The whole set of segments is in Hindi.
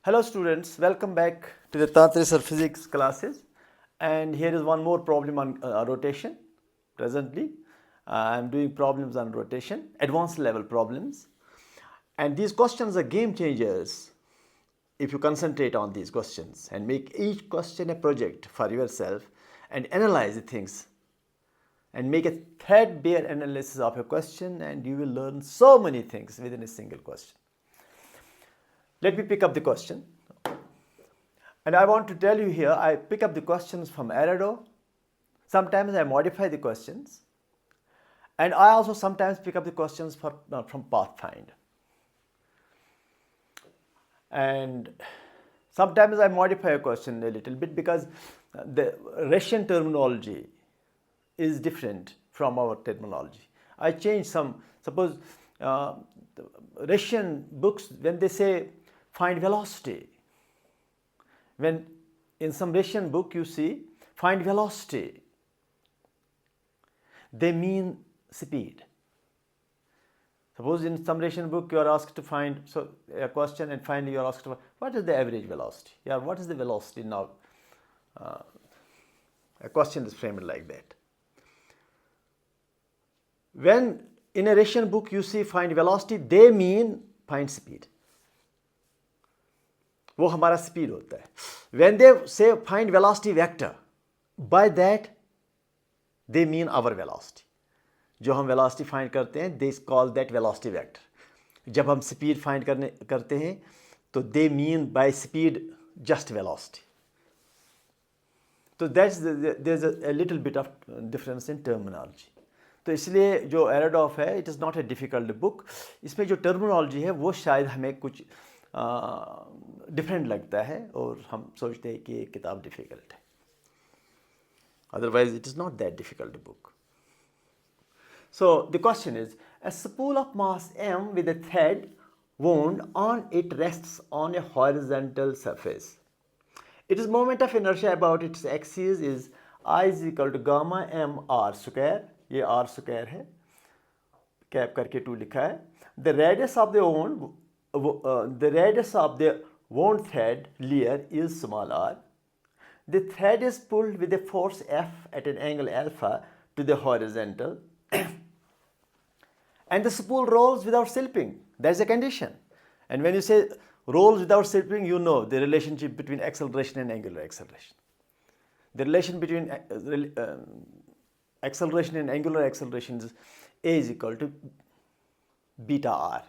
Hello students, welcome back to the Tantri Sir Physics classes, and here is one more problem on rotation. Presently I am doing problems on rotation, advanced level problems, and these questions are game changers if you concentrate on these questions and make each question a project for yourself and analyze the things and make a threadbare analysis of a question, and you will learn so many things within a single question. Let me pick up the question. And I want to tell you here, I pick up the questions from Arado. Sometimes I modify the questions. And I also sometimes pick up the questions from Pathfinder. And sometimes I modify a question a little bit because the Russian terminology is different from our terminology. I change some, suppose the Russian books, when they say find velocity, when in some Russian book you see find velocity, they mean speed. Suppose in some Russian book you are asked to find a question, and finally you are asked to find what is the average velocity? Yeah, what is the velocity now? A question is framed like that. When in a Russian book you see find velocity, they mean find speed. वो हमारा speed होता है. When they say find velocity vector, by that they mean our velocity. जो हम velocity find करते हैं, they call that velocity vector. जब हम speed find करते हैं, तो they mean by speed just velocity. तो there's a little bit of difference in terminology. तो इसलिए जो एराडॉफ है, it is not a difficult book. इसमें जो टर्मिनोलॉजी है वो शायद हमें कुछ डिफरेंट लगता है और हम सोचते हैं कि ये किताब डिफ़िकल्ट है. Otherwise it is not that difficult book. So the question is a spool of mass m with a thread wound on it rests on a horizontal surface. Its moment of inertia about its axis is I is equal to gamma m r square. ये r square है, कैप करके 2 लिखा है. The radius of the wound thread layer is small r. The thread is pulled with a force F at an angle alpha to the horizontal and the spool rolls without slipping. That's a condition. And when you say rolls without slipping, you know the relationship between acceleration and angular acceleration. The relation between acceleration and angular acceleration is A is equal to beta r,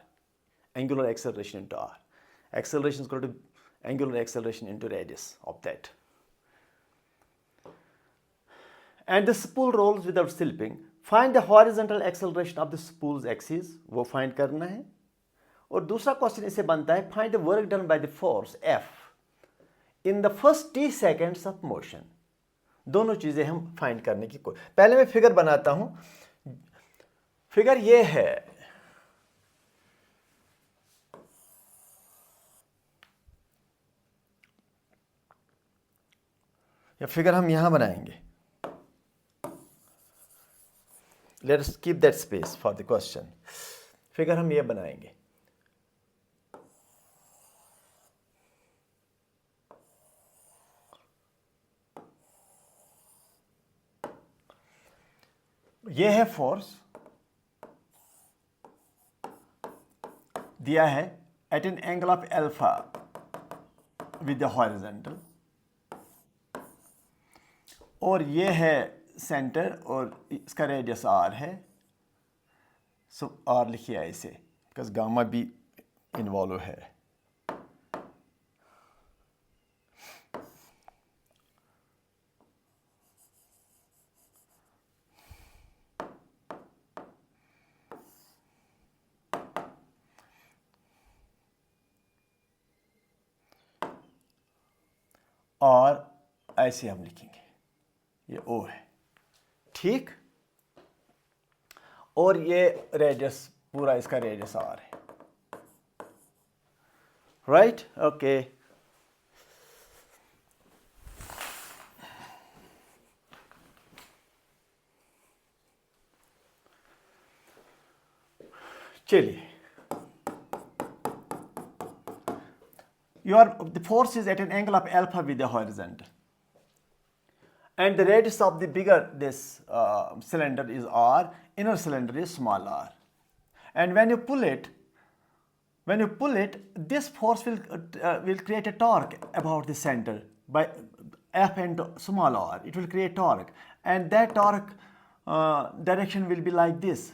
angular acceleration into r. Acceleration is equal to angular acceleration into radius of that. And the spool rolls without slipping. Find the horizontal acceleration of the spool's axis. वो find करना है. और दूसरा क्वेश्चन इसे बनता है find the work done by the force F in the first t seconds of motion. दोनों चीज़ें हम फाइंड करने की कोशिश. पहले मैं फिगर बनाता हूं. फिगर ये है. या फिगर हम यहां बनाएंगे. Let us keep that space for the question. Figure हम ये बनाएंगे. ये है फोर्स दिया है at an angle of alpha with the horizontal, और ये है सेंटर और इसका रेडियस आर है. सो आर लिखिए ऐसे बिकॉज गामा भी इन्वॉल्व है. और ऐसे हम लिखेंगे, ये ओ है. ठीक. और ये रेडियस, पूरा इसका रेडियस आर है. राइट. ओके. चलिए the force is at an angle of alpha with the horizontal, and the radius of the bigger this cylinder is r, inner cylinder is small r, and when you pull it, this force will create a torque about the center by F and small r. It will create torque, and that torque direction will be like this,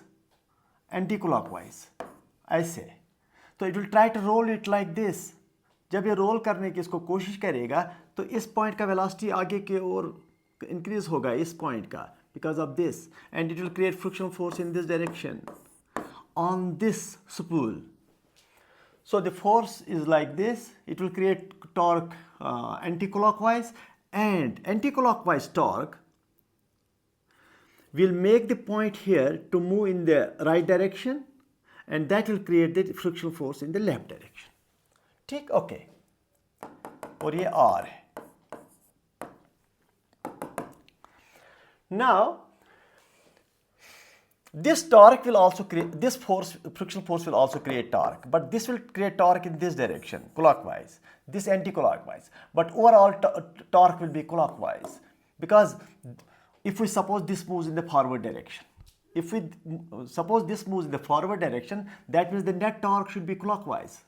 anti-clockwise, ऐसे. तो it will try to roll it like this. जब ये रोल करने की इसको कोशिश करेगा तो इस पॉइंट का वेलोसिटी आगे की ओर इंक्रीज होगा, इस पॉइंट का, because of this, and it will create friction force in this direction on this spool. So the force is like this. It will create torque anti-clockwise, and anti-clockwise torque will make the point here to move in the right direction, and that will create the friction force in the left direction. ठीक, ओके. और ये R है. Now this torque will also create, this force, friction force will also create torque, but this will create torque in this direction, clockwise, this anti-clockwise, but overall torque will be clockwise, because if we suppose this moves in the forward direction, if we suppose this moves in the forward direction, that means the net torque should be clockwise,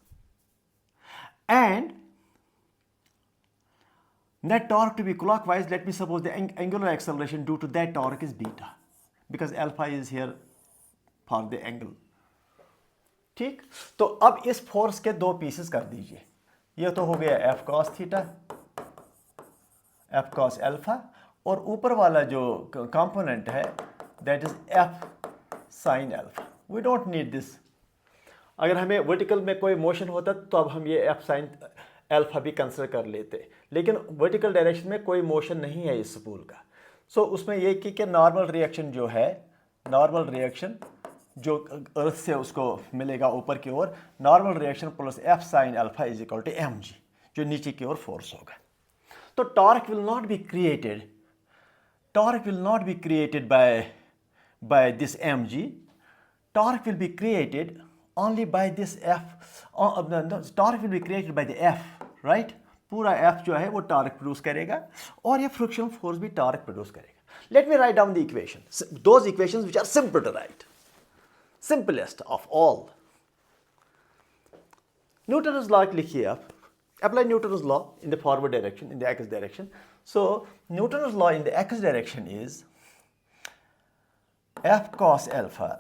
and net torque to be clockwise, let me suppose the angular acceleration due to that torque is beta, because alpha is here for the angle. ठीक, तो अब इस फोर्स के दो पीसेस कर दीजिए. ये तो हो गया F cos theta, F cos alpha, और ऊपर वाला जो कंपोनेंट है that is F sin alpha. We don't need this. अगर हमें वर्टिकल में कोई मोशन होता तो अब हम ये F sin अल्फा भी कंसिडर कर लेते, लेकिन वर्टिकल डायरेक्शन में कोई मोशन नहीं है इस स्पूल का. सो उसमें ये कि नॉर्मल रिएक्शन जो है, नॉर्मल रिएक्शन जो अर्थ से उसको मिलेगा ऊपर की ओर, normal reaction plus F sin alpha is equal to mg, जो नीचे की ओर फोर्स होगा. तो torque will not be created, torque will not be created by this mg. Torque will be created only by this F. Torque will be created by the F, right? पूरा F जो है वो टॉर्क प्रोड्यूस करेगा, और ये फ्रिक्शन फोर्स भी टॉर्क प्रोड्यूस करेगा. Let me write down the equation. Those equations which are simple to write. Simplest of all. Newton's law लिखिए आप. Apply Newton's law in the forward direction, in the x direction. So Newton's law in the x direction is F cos alpha,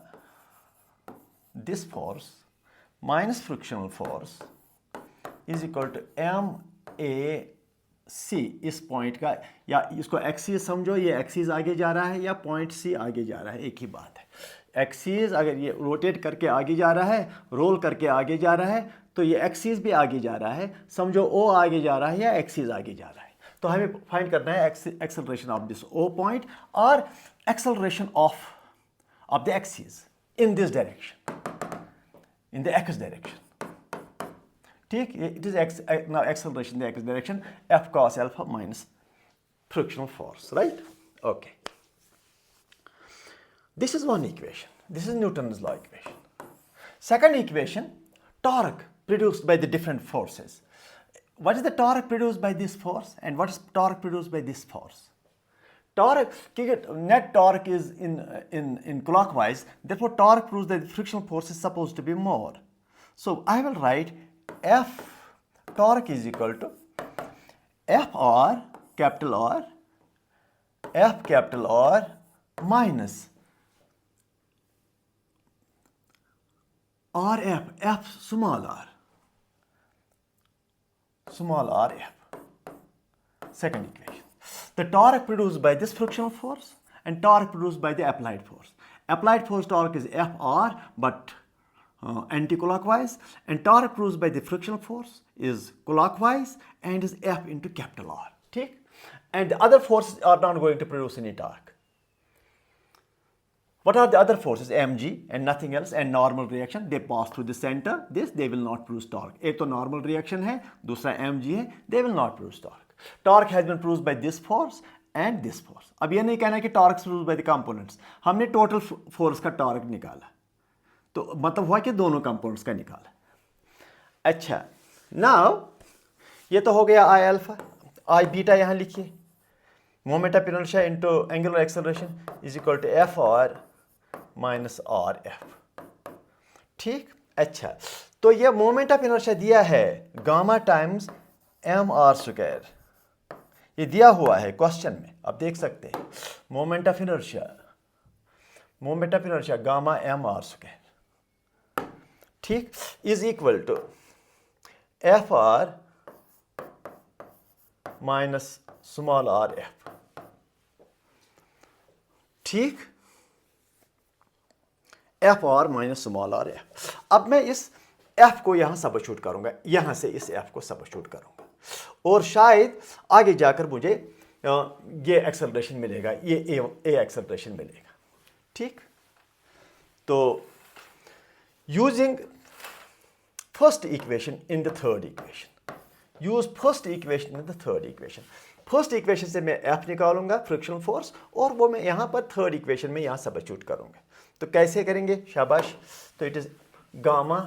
this force minus frictional force is equal to MAC. इस पॉइंट का, या इसको एक्सीस समझो, ये एक्सीस आगे जा रहा है या पॉइंट C आगे जा रहा है, एक ही बात है. एक्सीस अगर ये रोटेट करके आगे जा रहा है, रोल करके आगे जा रहा है, तो ये एक्सीस भी आगे जा रहा है. समझो O आगे जा रहा है या एक्सीस आगे जा रहा है. तो हमें फाइंड करना है acceleration of this O point और acceleration of the axis in this direction, in the x direction. ठीक, it is now acceleration in the x direction, F cos alpha minus frictional force, right? Okay. This is one equation. This is Newton's law equation. Second equation, torque produced by the different forces. What is the torque produced by this force, and what is torque produced by this force? Torque, net torque is in clockwise, therefore torque proves that the frictional force is supposed to be more. So I will write F torque is equal to FR, capital R, F capital R minus RF, F small r, small rf. Second equation. The torque produced by this frictional force and torque produced by the applied force. Applied force torque is Fr, but anti-clockwise, and torque produced by the frictional force is clockwise and is F into capital R. ठीक? And the other forces are not going to produce any torque. What are the other forces? mg and nothing else, and normal reaction. They pass through the center. This they will not produce torque. एक तो normal reaction है, दूसरा mg है. They will not produce torque. Torque has been produced by this force and this force. अब ये नहीं कहना कि torque is produced by the components. हमने total force का torque निकाला. तो मतलब हुआ कि दोनों components का निकाला. अच्छा. Now ये तो हो गया आई अल्फा, आई बीटा यहाँ लिखिए, moment of inertia into angular acceleration is equal to F R minus R F. ठीक, अच्छा, तो ये मोमेंट ऑफ इनर्शिया दिया है gamma times M are square, ये दिया हुआ है क्वेश्चन में, आप देख सकते हैं moment of inertia gamma m are square, ठीक, is equal to F R minus small r F. ठीक, f are minus small r f. अब मैं इस एफ को यहां सबस्टिट्यूट करूंगा, यहां से इस एफ को सबस्टिट्यूट करूंगा और शायद आगे जाकर मुझे ये एक्सेलरेशन मिलेगा, ये ए एक्सेलरेशन मिलेगा। ठीक, तो using first equation in the third equation, use first equation in the third equation. First equation से मैं एफ निकालूंगा फ्रिक्शनल फोर्स, और वो मैं यहां पर थर्ड इक्वेशन में यहां सबस्टिट्यूट करूंगा। तो कैसे करेंगे, शाबाश, तो it is gamma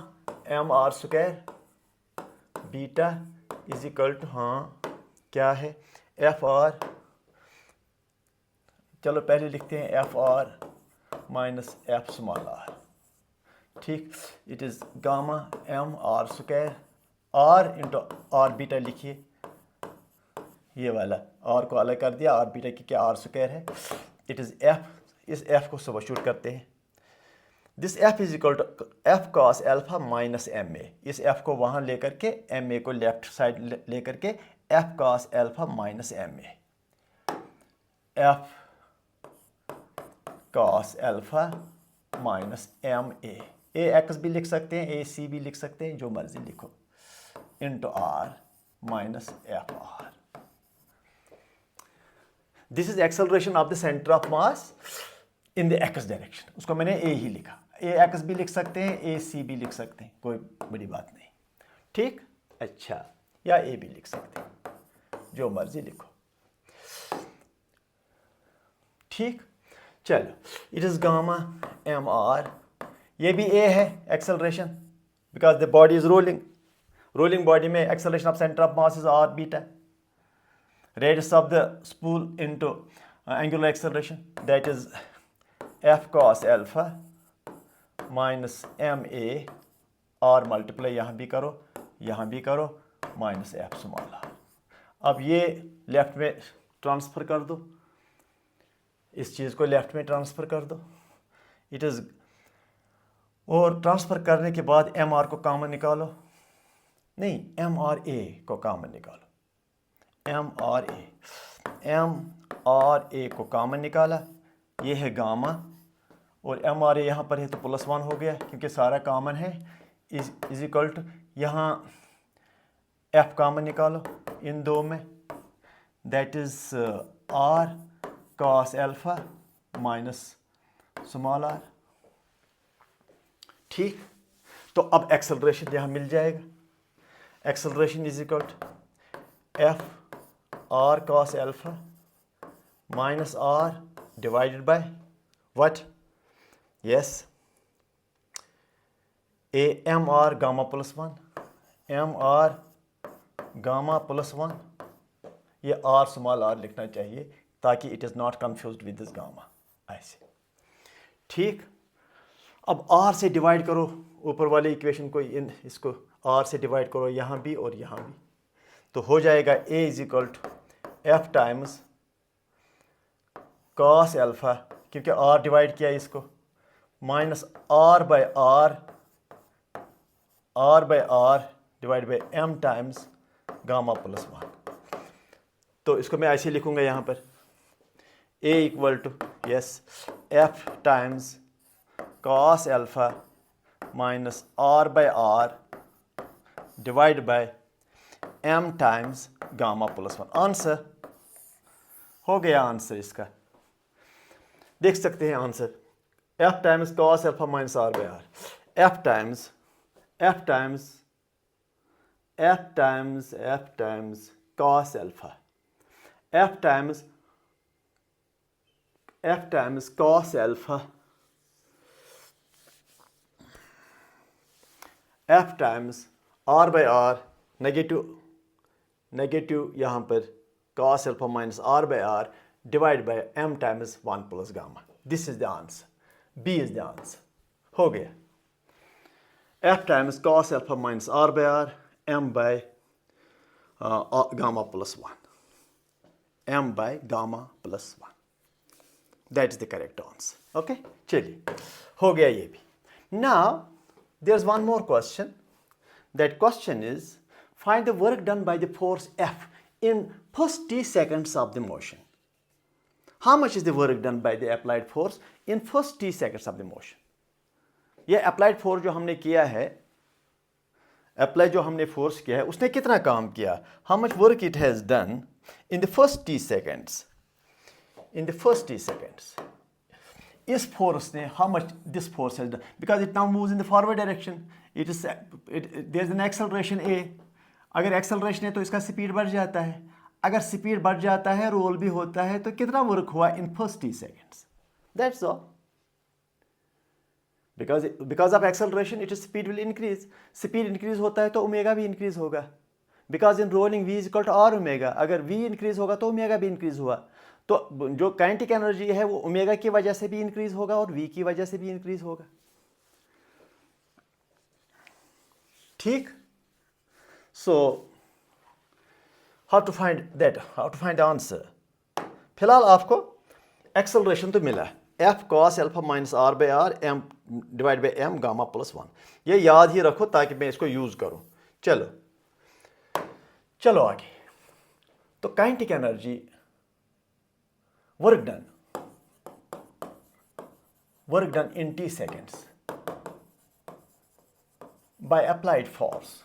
m are square beta is equal to, हाँ क्या है, एफ आर, चलो पहले लिखते हैं f are minus f small are. ठीक, it is gamma m are square, r into r beta लिखिए, ये वाला आर को अलग कर दिया, आर बीटा की क्या आर स्क्वायर है, इट इज एफ, इस एफ को सबस्टिट्यूट करते हैं, this F is equal to F cos alpha minus M A, इस एफ को वहां लेकर के एम ए को लेफ्ट साइड लेकर के F cos alpha minus M A, F cos alpha minus M A X भी लिख सकते हैं, ए सी भी लिख सकते हैं, जो मर्जी लिखो, into R minus F R. This is acceleration of the centre of mass in the x direction, उसको मैंने ए ही लिखा, ए एक्स भी लिख सकते हैं, ए सी भी लिख सकते हैं, कोई बड़ी बात नहीं। ठीक, अच्छा, या ए भी लिख सकते हैं, जो मर्जी लिखो। ठीक, चलो, it is gamma m r, ये भी ए है acceleration, because the body is rolling body में acceleration of centre of mass is r beta, radius of the spool into angular acceleration, that is f cos alpha minus ma, और मल्टीप्लाई यहाँ भी करो माइनस एफ स्मॉल आर। अब ये लेफ्ट में ट्रांसफ़र कर दो, इस चीज़ को लेफ्ट में ट्रांसफ़र कर दो, इट इज़, और ट्रांसफ़र करने के बाद एम आर को कॉमन निकालो, नहीं एम आर ए को कॉमन निकालो, एम आर ए को कॉमन निकाला, ये है गामा, और एम आर ए यहाँ पर है तो +1 हो गया क्योंकि सारा कॉमन है, इज इक्वल टू, यहाँ एफ कॉमन निकालो इन दो में, that is R cos alpha minus small are. ठीक, तो अब एक्सेलरेशन यहाँ मिल जाएगा, acceleration is equal to F R cos alpha minus r divided by what? Yes, a m r gamma plus 1, m r gamma plus 1, ये r small r लिखना चाहिए ताकि it is not confused with this gamma, ऐसे। ठीक, अब r से डिवाइड करो ऊपर वाले इक्वेशन को, इसको r से डिवाइड करो यहाँ भी और यहाँ भी, तो हो जाएगा a is equal to f times cos alpha, क्योंकि आर डिवाइड किया इसको, minus r by r divide by m times gamma plus 1। तो इसको मैं ऐसे लिखूंगा यहाँ पर, a equal to, yes, f times cos alpha minus r by r divide by m times gamma plus 1। Answer हो गया, आंसर इसका देख सकते हैं, answer f times cos alpha minus r by are, F times cos alpha, F times cos alpha, F times R by R, negative negative यहाँ पर cos alpha minus r by r divided by m times 1 plus gamma. This is the answer. B is the answer. हो गया. F times cos alpha minus r by r m by gamma plus 1. M by gamma plus 1. That is the correct answer. Okay? चलिए हो गया ये भी. Now there's one more question. That question is, find the work done by the force F in first t seconds of the motion. How much is the work done by the applied force in first t seconds of the motion? ये applied force जो हमने किया है, apply जो हमने force किया है, उसने कितना काम किया? How much work it has done in the first t seconds? In the first t seconds. इस force ने how much this force has done? Because it now moves in the forward direction. There is an acceleration A. अगर acceleration है तो इसका speed बढ़ जाता है. अगर speed बढ़ जाता है, roll भी होता है, तो कितना work हुआ in first t seconds? That's all. Because of acceleration, its speed will increase. Speed increase होता है तो omega भी increase होगा. Because in rolling v is equal to r omega. अगर v increase होगा तो omega भी increase हुआ. तो जो काइनेटिक एनर्जी है वो ओमेगा की वजह से भी इंक्रीज होगा और v की वजह से भी इंक्रीज होगा. ठीक. So how to find that, how to find the answer. फिलहाल आपको एक्सेलरेशन तो मिला है, F cos alpha minus R by R M divide by M gamma plus 1. ये याद ही रखो ताकि मैं इसको यूज करूं. चलो आगे. तो kinetic energy work done in t seconds by applied force.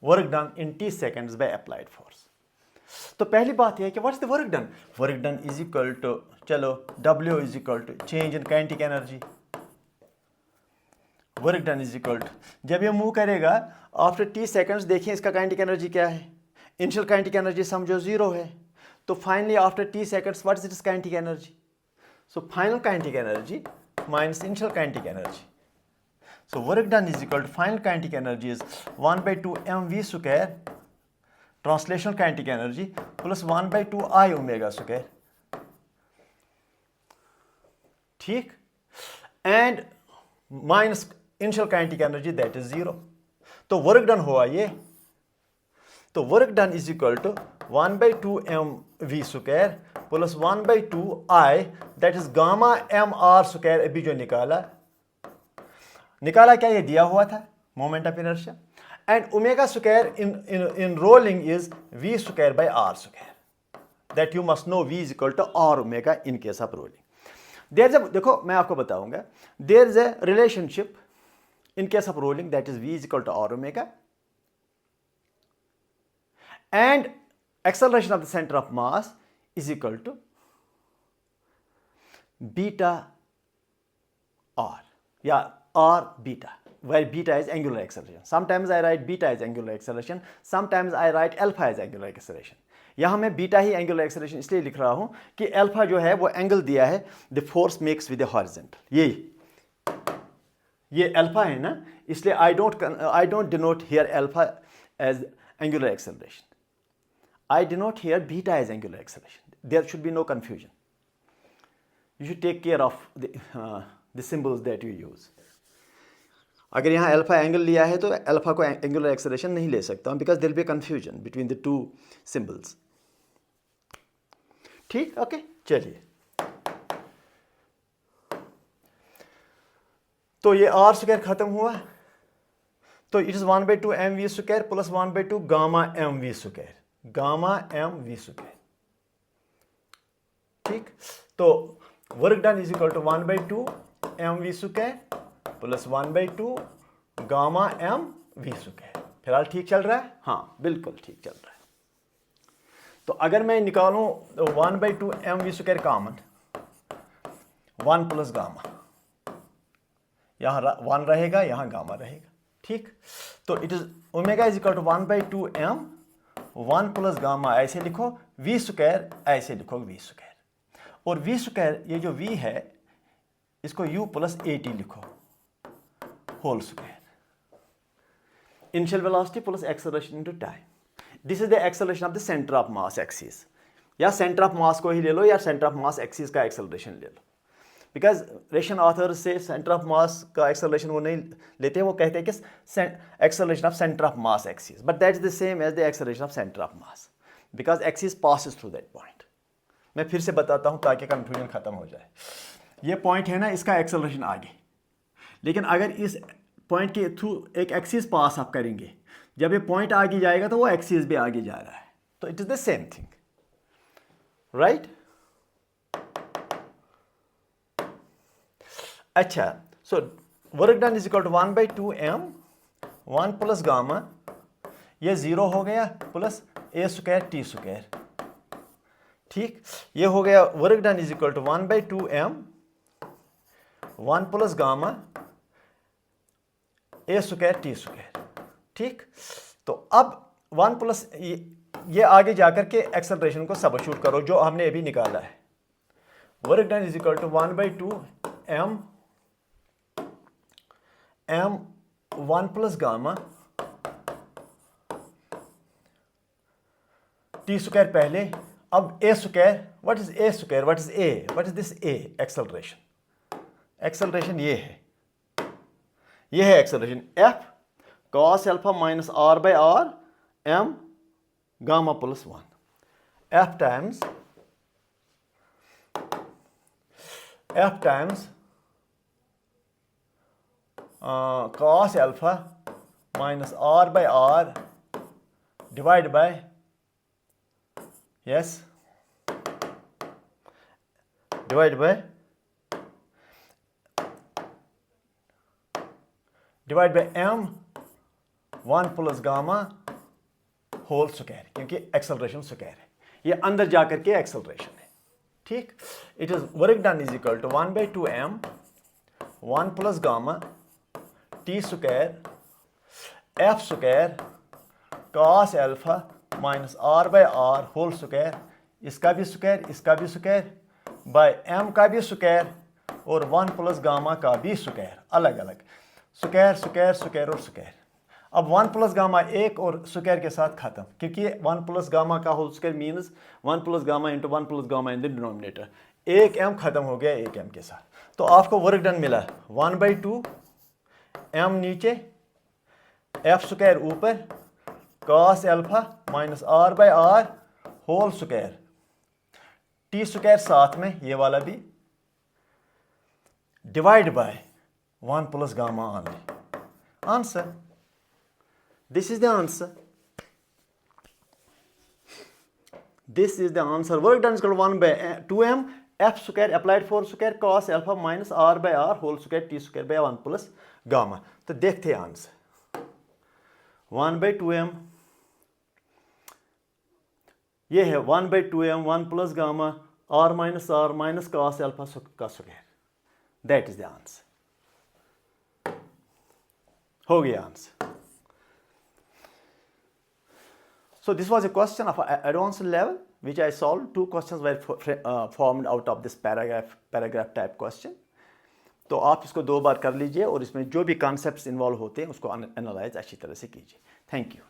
Work done in t seconds by applied force. तो पहली बात यह है कि what's the work done? Work done is equal to, चलो W is equal to change in kinetic energy. Work done is equal to, जब ये मूव करेगा आफ्टर टी सेकंड्स, देखिए इसका काइनेटिक एनर्जी क्या है. इनिशियल काइनेटिक एनर्जी समझो 0 है, तो finally after t seconds what is its kinetic energy? So final kinetic energy minus initial kinetic energy. So work done is equal to final kinetic energy is 1/2 mv square translational kinetic energy plus 1/2 I omega square. ठीक. And minus initial kinetic energy that is 0. तो वर्क डन हुआ ये. तो work done is equal to 1/2 mv square plus 1/2 I that is gamma mr square. अभी जो निकाला क्या, ये दिया हुआ था moment of inertia. And omega square in rolling is v square by r square. That you must know v is equal to r omega in case of rolling. देखो मैं आपको बताऊंगा, there is a relationship in case of rolling, that is v is equal to r omega, and acceleration of the center of mass is equal to beta r, r beta, where beta is angular acceleration. Sometimes I write beta as angular acceleration, sometimes I write alpha as angular acceleration. यहाँ मैं बीटा ही एंगुलर एक्सेलरेशन इसलिए लिख रहा हूं कि अल्फा जो है वो एंगल दिया है, the force makes with the horizontal. ये अल्फा है ना, इसलिए I don't denote here alpha as angular acceleration. I denote here beta as angular acceleration. There should be no confusion. You should take care of the symbols that you use. अगर यहाँ अल्फा एंगल लिया है तो अल्फा को एंगुलर एक्सेलरेशन नहीं ले सकता हूँ, because there will be confusion between the two symbols. ठीक. ओके. चलिए, तो ये r स्क्वायर खत्म हुआ, तो it is 1/2 mv square plus 1/2 gamma mv square, gamma mv square. ठीक. तो work done is equal to 1/2 mv square plus 1/2 gamma mv square. फिलहाल ठीक चल रहा है? हाँ, बिल्कुल ठीक चल रहा है. तो अगर मैं निकालूं 1/2 mv square common, 1 plus gamma, यहाँ 1 रहेगा, यहाँ गामा रहेगा. ठीक. तो it is omega is equal to 1/2 m 1 plus gamma, ऐसे लिखो, v स्क्वायर ऐसे लिखो v स्क्वायर, और v स्क्वायर ये जो v है इसको u प्लस at लिखो, whole square. Initial velocity plus acceleration into time. This is the acceleration of the center of mass axis. या center of mass को ही ले लो या center of mass axis का acceleration ले लो. Because Russian authors से center of mass का acceleration वो नहीं लेते हैं, वो कहते हैं कि acceleration of center of mass axis. But that is the same as the acceleration of center of mass. Because axis passes through that point. मैं फिर से बताता हूँ ताकि confusion खत्म हो जाए. ये point है ना, इसका acceleration आगे. लेकिन अगर इस पॉइंट के थ्रू एक एक्सिस पास आप करेंगे, जब ये पॉइंट आगे जाएगा तो वो एक्सिस भी आगे जा रहा है, तो it is the same thing, right? अच्छा, so work done is equal to 1/2m 1 plus gamma, ये 0 हो गया, plus a square t square. ठीक, ये हो गया work done is equal to 1/2m 1 plus gamma a square T square. ठीक, तो अब 1 प्लस ये आगे जाकर के एक्सेलरेशन को सबस्टिट्यूट करो जो हमने अभी निकाला है. Work done is equal to 1/2m 1 plus gamma T square पहले, अब a square. What is a square? What is a? What is this a? Acceleration. Acceleration ये है, ये है acceleration f cos alpha minus r by r m gamma plus 1 f times cos alpha minus r by r divide by divide by m 1 plus gamma whole square, क्योंकि एक्सेलरेशन स्क्वायर है, ये अंदर जाकर के एक्सेलरेशन है. ठीक, it is work done is equal to 1/2m 1 plus gamma T square f square cos alpha minus r by r whole square, इसका भी स्क्वायर, इसका भी स्क्वायर, बाय m का भी स्क्वायर और 1 प्लस गामा का भी स्क्वायर, अलग अलग स्क्वायर स्क्वायर स्क्वायर और स्क्वायर. अब 1 प्लस गामा एक और स्क्वायर के साथ खत्म, क्योंकि 1 प्लस गामा का whole square means 1 plus gamma into 1 plus gamma in the denominator. एक m खत्म हो गया एक m के साथ, तो आपको वर्क डन मिला 1/2m नीचे f स्क्वायर ऊपर cos alpha minus r by r whole square, T square साथ में ये वाला भी, divide by 1 plus gamma only. Answer. This is the answer. This is the answer. Work done is equal to 1/2m f square applied 4 square cos alpha minus r by r whole square t square by 1 plus gamma. तो देखते हैं आंसर. 1/2m ये है 1/2m 1 plus gamma r minus cos alpha का square. That is the answer. हो गया answer. So this was a question of advanced level which I solved. 2 questions were formed out of this paragraph type question. तो आप इसको 2 बार कर लीजिए और इसमें जो भी कॉन्सेप्ट्स इन्वॉल्व होते हैं उसको एनालाइज अच्छी तरह से कीजिए. Thank you.